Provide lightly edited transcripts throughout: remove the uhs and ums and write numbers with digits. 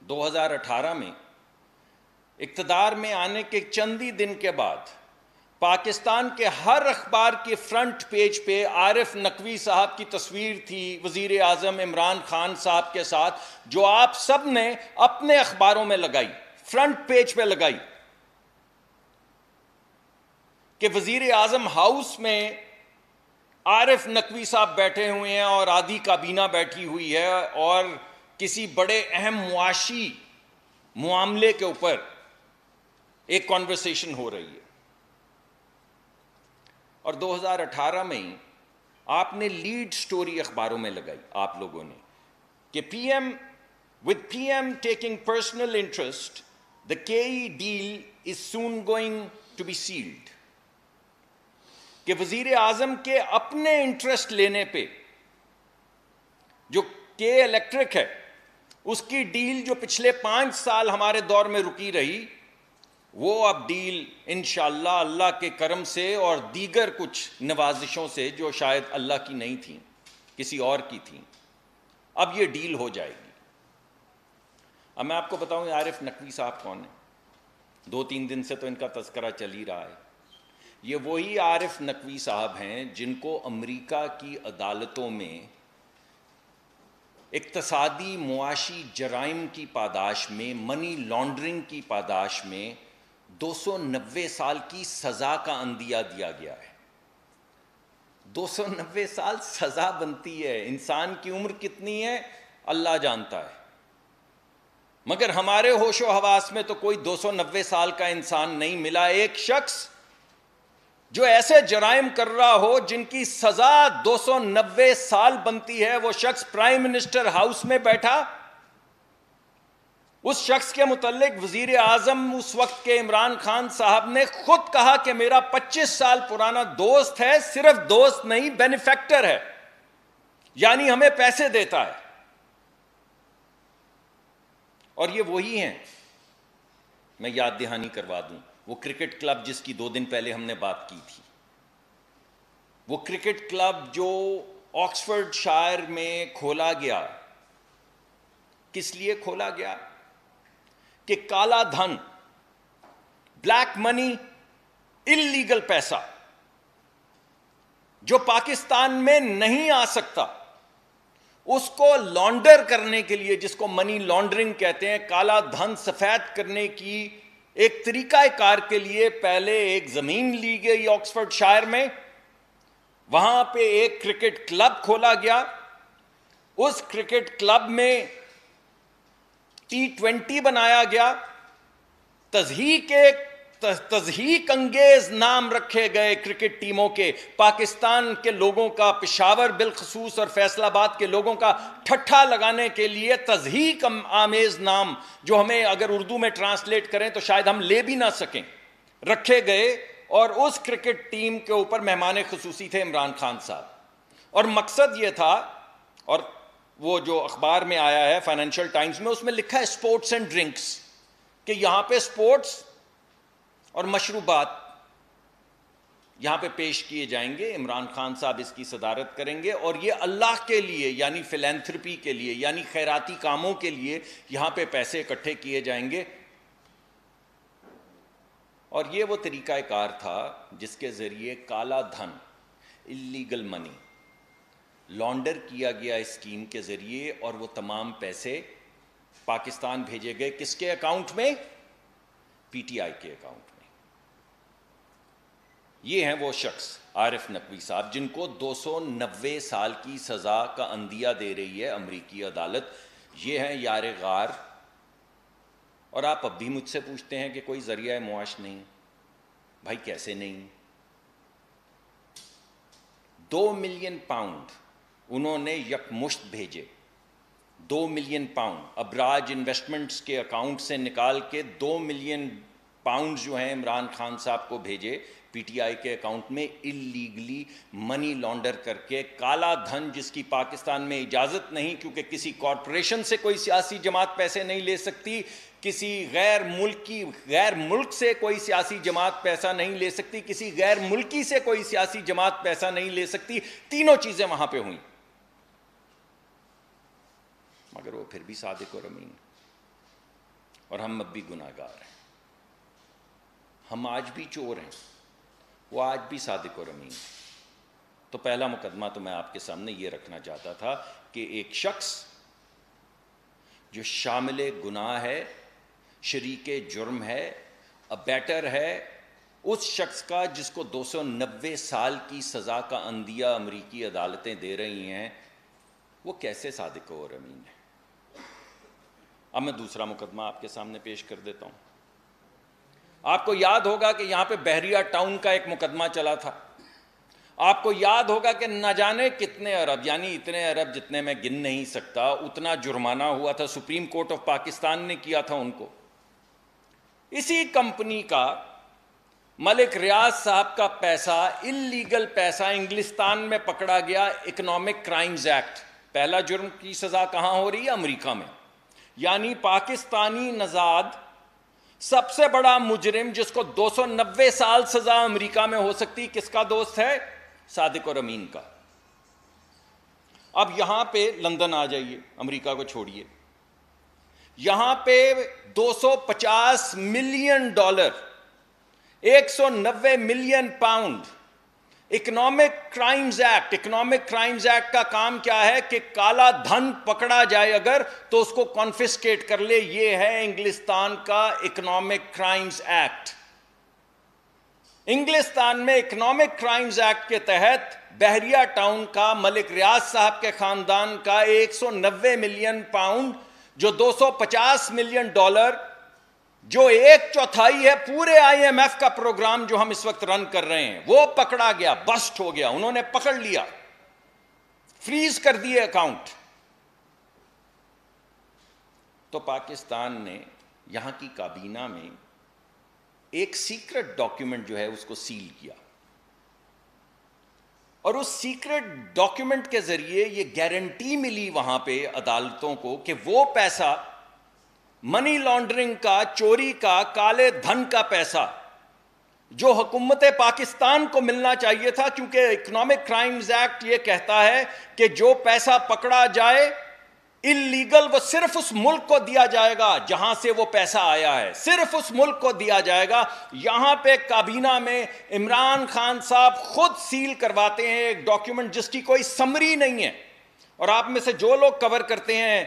2018 میں اقتدار میں آنے کے چند ہی دن کے بعد پاکستان کے ہر اخبار کے فرنٹ پیج پہ عارف نقوی صاحب کی تصویر تھی وزیر اعظم عمران خان صاحب کے ساتھ، جو آپ سب نے اپنے اخباروں میں لگائی، فرنٹ پیج پہ لگائی، کہ وزیر اعظم ہاؤس میں عارف نقوی صاحب بیٹھے ہوئے ہیں اور آدھی کابینہ بیٹھی ہوئی ہے اور کسی بڑے اہم معاشی معاملے کے اوپر ایک کانورسیشن ہو رہی ہے۔ اور 2018 میں ہی آپ نے لیڈ سٹوری اخباروں میں لگائی آپ لوگوں نے کہ with PM taking personal interest, the KE deal is soon going to be sealed۔ کہ وزیر اعظم کے اپنے انٹرسٹ لینے پہ جو کے الیکٹرک ہے اس کی ڈیل جو پچھلے 5 سال ہمارے دور میں رکی رہی، وہ اب ڈیل انشاءاللہ اللہ کے کرم سے اور دیگر کچھ نوازشوں سے جو شاید اللہ کی نہیں تھیں، کسی اور کی تھیں، اب یہ ڈیل ہو جائے گی۔ اب میں آپ کو بتاؤں عارف نقوی صاحب کون ہیں؟ 2-3 دن سے تو ان کا تذکرہ چل ہی رہا ہے۔ یہ وہی عارف نقوی صاحب ہیں جن کو امریکہ کی عدالتوں میں اقتصادی معاشی جرائم کی پاداش میں، منی لانڈرنگ کی پاداش میں 290 سال کی سزا کا عندیہ دیا گیا ہے۔ 290 سال سزا بنتی ہے، انسان کی عمر کتنی ہے اللہ جانتا ہے، مگر ہمارے ہوش و حواس میں تو کوئی 290 سال کا انسان نہیں ملا۔ ایک شخص جو ایسے جرائم کر رہا ہو جن کی سزا 290 سال بنتی ہے، وہ شخص پرائم منسٹر ہاؤس میں بیٹھا۔ اس شخص کے متعلق وزیر اعظم اس وقت کے عمران خان صاحب نے خود کہا کہ میرا 25 سال پرانا دوست ہے، صرف دوست نہیں بینیفیکٹر ہے، یعنی ہمیں پیسے دیتا ہے۔ اور یہ وہی ہیں، میں یاد دہانی کروا دوں، وہ کرکٹ کلب جس کی 2 دن پہلے ہم نے بات کی تھی، وہ کرکٹ کلب جو آکسفورڈ شائر میں کھولا گیا، کس لیے کھولا گیا؟ کہ کالا دھن، بلیک منی، اللیگل پیسہ جو پاکستان میں نہیں آ سکتا، اس کو لانڈر کرنے کے لیے، جس کو منی لانڈرنگ کہتے ہیں، کالا دھن سفید کرنے کی ایک طریقہ کار کے لیے پہلے ایک زمین لی گئی آکسفورڈ شائر میں، وہاں پہ ایک کرکٹ کلب کھولا گیا۔ اس کرکٹ کلب میں T20 بنایا گیا، تضحیک انگیز نام رکھے گئے کرکٹ ٹیموں کے، پاکستان کے لوگوں کا، پشاور بالخصوص اور فیصل آباد کے لوگوں کا ٹھٹھا لگانے کے لیے تضحیک آمیز نام، جو ہمیں اگر اردو میں ٹرانسلیٹ کریں تو شاید ہم لے بھی نہ سکیں، رکھے گئے۔ اور اس کرکٹ ٹیم کے اوپر مہمان خصوصی تھے عمران خان صاحب، اور مقصد یہ تھا، اور وہ جو اخبار میں آیا ہے فائنینشل ٹائمز میں، اس میں لکھا ہے اسپورٹس اینڈ ڈرنکس، کہ یہاں پہ اسپورٹس اور مشروبات یہاں پہ پیش کیے جائیں گے، عمران خان صاحب اس کی صدارت کریں گے، اور یہ اللہ کے لیے، یعنی فلینتھرپی کے لیے، یعنی خیراتی کاموں کے لیے یہاں پہ پیسے اکٹھے کیے جائیں گے۔ اور یہ وہ طریقہ کار تھا جس کے ذریعے کالا دھن، اللیگل منی لانڈر کیا گیا اسکیم کے ذریعے، اور وہ تمام پیسے پاکستان بھیجے گئے کس کے اکاؤنٹ میں؟ پی ٹی آئی کے اکاؤنٹ میں۔ یہ ہیں وہ شخص عارف نقوی صاحب جن کو 290 سال کی سزا کا عندیہ دے رہی ہے امریکی عدالت۔ یہ ہیں یار غار۔ اور آپ اب بھی مجھ سے پوچھتے ہیں کہ کوئی ذریعہ معاش نہیں۔ بھائی کیسے نہیں؟ 2 ملین پاؤنڈ انہوں نے یکمشت بھیجے، 2 ملین پاؤنڈ ابراج انویسٹمنٹس کے اکاؤنٹ سے نکال کے 2 ملین پاؤنڈ جو ہیں عمران خان صاحب کو بھیجے پی ٹی آئی کے اکاؤنٹ میں، اللیگلی منی لانڈر کر کے، کالا دھن جس کی پاکستان میں اجازت نہیں، کیونکہ کسی کارپوریشن سے کوئی سیاسی جماعت پیسے نہیں لے سکتی، کسی غیر ملک سے کوئی سیاسی جماعت پیسہ نہیں لے سکتی، کسی غیر ملکی سے کوئی سیاسی جماعت پیسہ نہیں لے سکتی۔ تینوں چیزیں وہاں پہ ہوئیں، مگر وہ پھر بھی صادق اور امین۔ اور ہم اب بھی گناہگار ہیں. ہم آج بھی چور ہیں, وہ آج بھی صادق اور امین ہیں. تو پہلا مقدمہ تو میں آپ کے سامنے یہ رکھنا چاہتا تھا کہ ایک شخص جو شامل گناہ ہے, شریک جرم ہے, ابیٹر ہے, اس شخص کا جس کو 290 سال کی سزا کا عندیہ امریکی عدالتیں دے رہی ہیں, وہ کیسے صادق اور امین ہے؟ اب میں دوسرا مقدمہ آپ کے سامنے پیش کر دیتا ہوں. آپ کو یاد ہوگا کہ یہاں پہ بحریہ ٹاؤن کا ایک مقدمہ چلا تھا. آپ کو یاد ہوگا کہ نہ جانے کتنے ارب, یعنی اتنے ارب جتنے میں گن نہیں سکتا, اتنا جرمانہ ہوا تھا. سپریم کورٹ آف پاکستان نے کیا تھا ان کو. اسی کمپنی کا ملک ریاض صاحب کا پیسہ, انلیگل پیسہ, انگلستان میں پکڑا گیا. اکنامک کرائمز ایکٹ, پہلا جرم کی سزا کہاں ہو رہی ہے؟ امریکہ میں. یعنی پاکستانی نژاد سب سے بڑا مجرم جس کو 290 سال سزا امریکہ میں ہو سکتی, کس کا دوست ہے؟ صادق اور امین کا. اب یہاں پہ لندن آ جائیے, امریکہ کو چھوڑیے. یہاں پہ $250 million, 190 million pound economic crimes act. Economic crimes act کا کام کیا ہے کہ کالا دھن پکڑا جائے اگر تو اس کو کانفسکیٹ کر لے. یہ ہے انگلستان کا اکنامک کرائمز ایکٹ. انگلستان میں اکنامک کرائمز ایکٹ کے تحت بحریہ ٹاؤن کا ملک ریاض صاحب کے خاندان کا 190 ملین پاؤنڈ, جو $250 ملین, جو 1/4 ہے پورے IMF کا پروگرام جو ہم اس وقت رن کر رہے ہیں, وہ پکڑا گیا, بسٹ ہو گیا. انہوں نے پکڑ لیا, فریز کر دیے اکاؤنٹ. تو پاکستان نے یہاں کی کابینہ میں ایک سیکرٹ ڈاکیومنٹ جو ہے اس کو سیل کیا, اور اس سیکرٹ ڈاکیومنٹ کے ذریعے یہ گارنٹی ملی وہاں پہ عدالتوں کو کہ وہ پیسہ, منی لانڈرنگ کا, چوری کا, کالے دھن کا پیسہ جو حکومت پاکستان کو ملنا چاہیے تھا, کیونکہ اکنامک کرائمز ایکٹ یہ کہتا ہے کہ جو پیسہ پکڑا جائے انلیگل, وہ صرف اس ملک کو دیا جائے گا جہاں سے وہ پیسہ آیا ہے, صرف اس ملک کو دیا جائے گا. یہاں پہ کابینہ میں عمران خان صاحب خود سیل کرواتے ہیں ایک ڈاکیومنٹ جس کی کوئی سمری نہیں ہے. اور آپ میں سے جو لوگ کور کرتے ہیں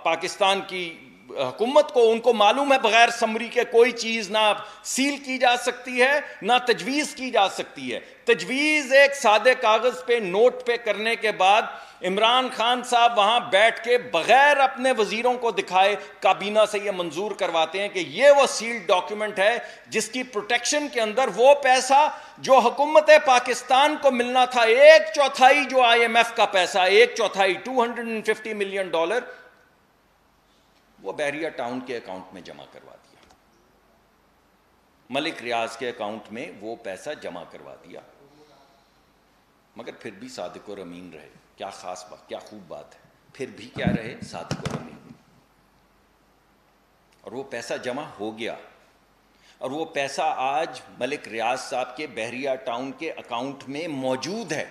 پاکستان کی حکومت کو, ان کو معلوم ہے بغیر سمری کے کوئی چیز نہ سیل کی جا سکتی ہے نہ تجویز کی جا سکتی ہے. تجویز ایک سادے کاغذ پہ, نوٹ پہ کرنے کے بعد عمران خان صاحب وہاں بیٹھ کے بغیر اپنے وزیروں کو دکھائے کابینہ سے یہ منظور کرواتے ہیں کہ یہ وہ سیلڈ ڈاکیومنٹ ہے جس کی پروٹیکشن کے اندر وہ پیسہ جو حکومت پاکستان کو ملنا تھا, 1/4 جو IMF کا پیسہ, 1/4 $250 ملین, وہ بحریہ ٹاؤن کے اکاؤنٹ میں جمع کروا دیا. ملک ریاض کے اکاؤنٹ میں وہ پیسہ جمع کروا دیا. مگر پھر بھی صادق اور امین رہے. کیا خاص بات, کیا خوب بات ہے. پھر بھی کیا رہے؟ صادق اور امین. اور وہ پیسہ جمع ہو گیا, اور وہ پیسہ آج ملک ریاض صاحب کے بحریہ ٹاؤن کے اکاؤنٹ میں موجود ہے.